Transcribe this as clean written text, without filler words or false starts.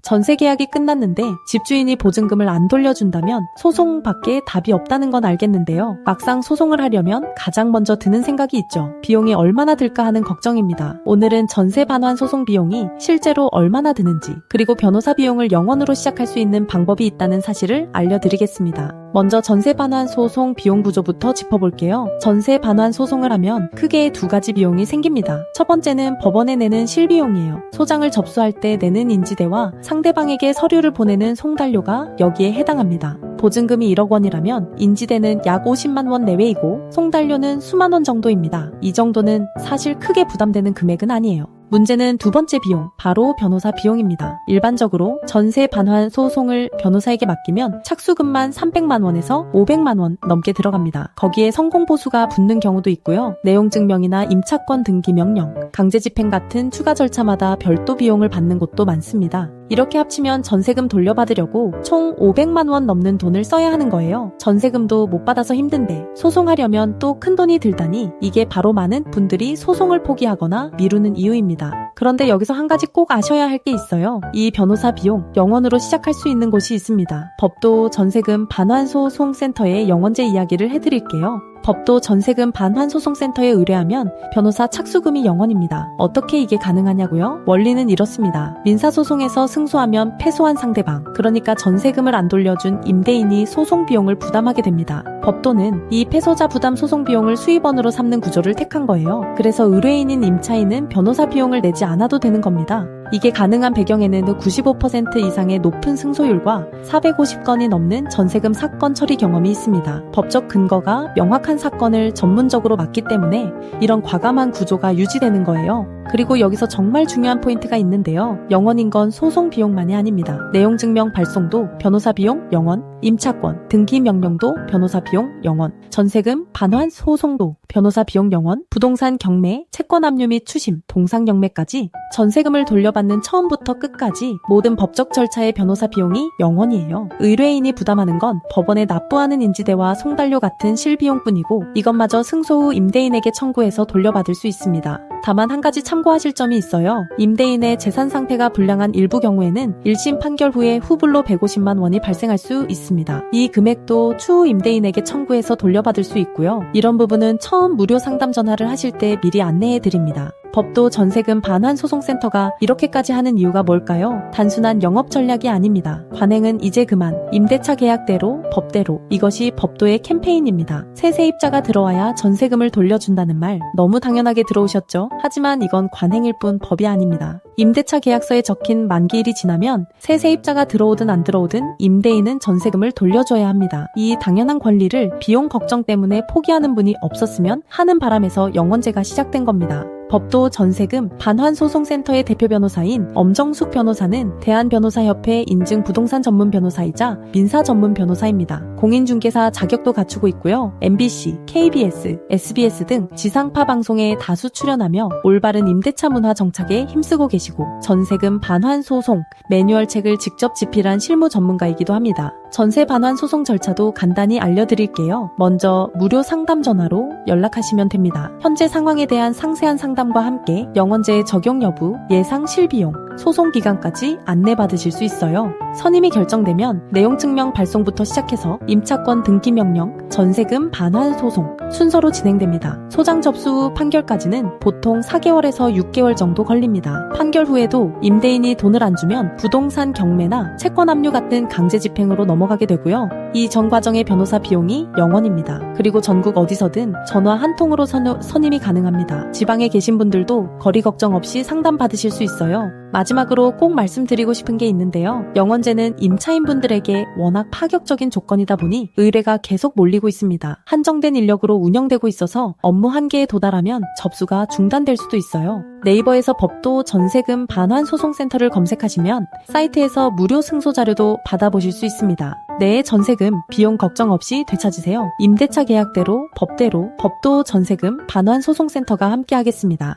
전세 계약이 끝났는데 집주인이 보증금을 안 돌려준다면 소송밖에 답이 없다는 건 알겠는데요. 막상 소송을 하려면 가장 먼저 드는 생각이 있죠. 비용이 얼마나 들까 하는 걱정입니다. 오늘은 전세 반환 소송 비용이 실제로 얼마나 드는지, 그리고 변호사 비용을 0원으로 시작할 수 있는 방법이 있다는 사실을 알려드리겠습니다. 먼저 전세 반환 소송 비용 구조부터 짚어볼게요. 전세 반환 소송을 하면 크게 두 가지 비용이 생깁니다. 첫 번째는 법원에 내는 실비용이에요. 소장을 접수할 때 내는 인지대와 상대방에게 서류를 보내는 송달료가 여기에 해당합니다. 보증금이 1억 원이라면 인지대는 약 50만 원 내외이고 송달료는 수만 원 정도입니다. 이 정도는 사실 크게 부담되는 금액은 아니에요. 문제는 두 번째 비용, 바로 변호사 비용입니다. 일반적으로 전세 반환 소송을 변호사에게 맡기면 착수금만 300만 원에서 500만 원 넘게 들어갑니다. 거기에 성공보수가 붙는 경우도 있고요. 내용증명이나 임차권 등기 명령, 강제집행 같은 추가 절차마다 별도 비용을 받는 곳도 많습니다. 이렇게 합치면 전세금 돌려받으려고 총 500만 원 넘는 돈을 써야 하는 거예요. 전세금도 못 받아서 힘든데 소송하려면 또 큰 돈이 들다니, 이게 바로 많은 분들이 소송을 포기하거나 미루는 이유입니다. 그런데 여기서 한 가지 꼭 아셔야 할 게 있어요. 이 변호사 비용 0원으로 시작할 수 있는 곳이 있습니다. 법도 전세금 반환소송센터의 0원제 이야기를 해드릴게요. 법도 전세금 반환소송센터에 의뢰하면 변호사 착수금이 0원입니다. 어떻게 이게 가능하냐고요? 원리는 이렇습니다. 민사소송에서 승소하면 패소한 상대방, 그러니까 전세금을 안 돌려준 임대인이 소송 비용을 부담하게 됩니다. 법도는 이 패소자 부담 소송 비용을 수입원으로 삼는 구조를 택한 거예요. 그래서 의뢰인인 임차인은 변호사 비용을 내지 않아도 되는 겁니다. 이게 가능한 배경에는 95% 이상의 높은 승소율과 450건이 넘는 전세금 사건 처리 경험이 있습니다. 법적 근거가 명확한 사건을 전문적으로 맡기 때문에 이런 과감한 구조가 유지되는 거예요. 그리고 여기서 정말 중요한 포인트가 있는데요. 0원인 건 소송 비용만이 아닙니다. 내용증명 발송도 변호사 비용 0원, 임차권, 등기 명령도 변호사 비용 0원, 전세금 반환 소송도 변호사 비용 0원, 부동산 경매, 채권 압류 및 추심, 동상 경매까지 전세금을 돌려받는 처음부터 끝까지 모든 법적 절차의 변호사 비용이 0원이에요. 의뢰인이 부담하는 건 법원에 납부하는 인지대와 송달료 같은 실비용뿐이고, 이것마저 승소 후 임대인에게 청구해서 돌려받을 수 있습니다. 다만 한 가지 참고하실 점이 있어요. 임대인의 재산 상태가 불량한 일부 경우에는 1심 판결 후에 후불로 150만 원이 발생할 수 있습니다. 이 금액도 추후 임대인에게 청구해서 돌려받을 수 있고요. 이런 부분은 처음 무료 상담 전화를 하실 때 미리 안내해 드립니다. 법도 전세금 반환소송센터가 이렇게까지 하는 이유가 뭘까요? 단순한 영업 전략이 아닙니다. 관행은 이제 그만, 임대차 계약대로, 법대로, 이것이 법도의 캠페인입니다. 새 세입자가 들어와야 전세금을 돌려준다는 말 너무 당연하게 들어오셨죠? 하지만 이건 관행일 뿐 법이 아닙니다. 임대차 계약서에 적힌 만기일이 지나면 새 세입자가 들어오든 안 들어오든 임대인은 전세금을 돌려줘야 합니다. 이 당연한 권리를 비용 걱정 때문에 포기하는 분이 없었으면 하는 바람에서 0원제가 시작된 겁니다. 법도 전세금 반환소송센터의 대표 변호사인 엄정숙 변호사는 대한변호사협회 인증 부동산 전문 변호사이자 민사 전문 변호사입니다. 공인중개사 자격도 갖추고 있고요. MBC, KBS, SBS 등 지상파 방송에 다수 출연하며 올바른 임대차 문화 정착에 힘쓰고 계시고, 전세금 반환소송 매뉴얼 책을 직접 집필한 실무 전문가이기도 합니다. 전세 반환 소송 절차도 간단히 알려드릴게요. 먼저 무료 상담 전화로 연락하시면 됩니다. 현재 상황에 대한 상세한 상담과 함께 0원제의 적용 여부, 예상 실비용, 소송 기간까지 안내받으실 수 있어요. 선임이 결정되면 내용증명 발송부터 시작해서 임차권 등기 명령, 전세금 반환 소송 순서로 진행됩니다. 소장 접수 후 판결까지는 보통 4개월에서 6개월 정도 걸립니다. 판결 후에도 임대인이 돈을 안 주면 부동산 경매나 채권 압류 같은 강제 집행으로 넘어가게 되고요. 이 전 과정의 변호사 비용이 0원입니다. 그리고 전국 어디서든 전화 한 통으로 선임이 가능합니다. 지방에 계신 분들도 거리 걱정 없이 상담 받으실 수 있어요. 마지막으로 꼭 말씀드리고 싶은 게 있는데요. 0원제는 임차인분들에게 워낙 파격적인 조건이다 보니 의뢰가 계속 몰리고 있습니다. 한정된 인력으로 운영되고 있어서 업무 한계에 도달하면 접수가 중단될 수도 있어요. 네이버에서 법도 전세금 반환소송센터를 검색하시면 사이트에서 무료 승소 자료도 받아보실 수 있습니다. 내 전세금 비용 걱정 없이 되찾으세요. 임대차 계약대로, 법대로 법도 전세금 반환소송센터가 함께하겠습니다.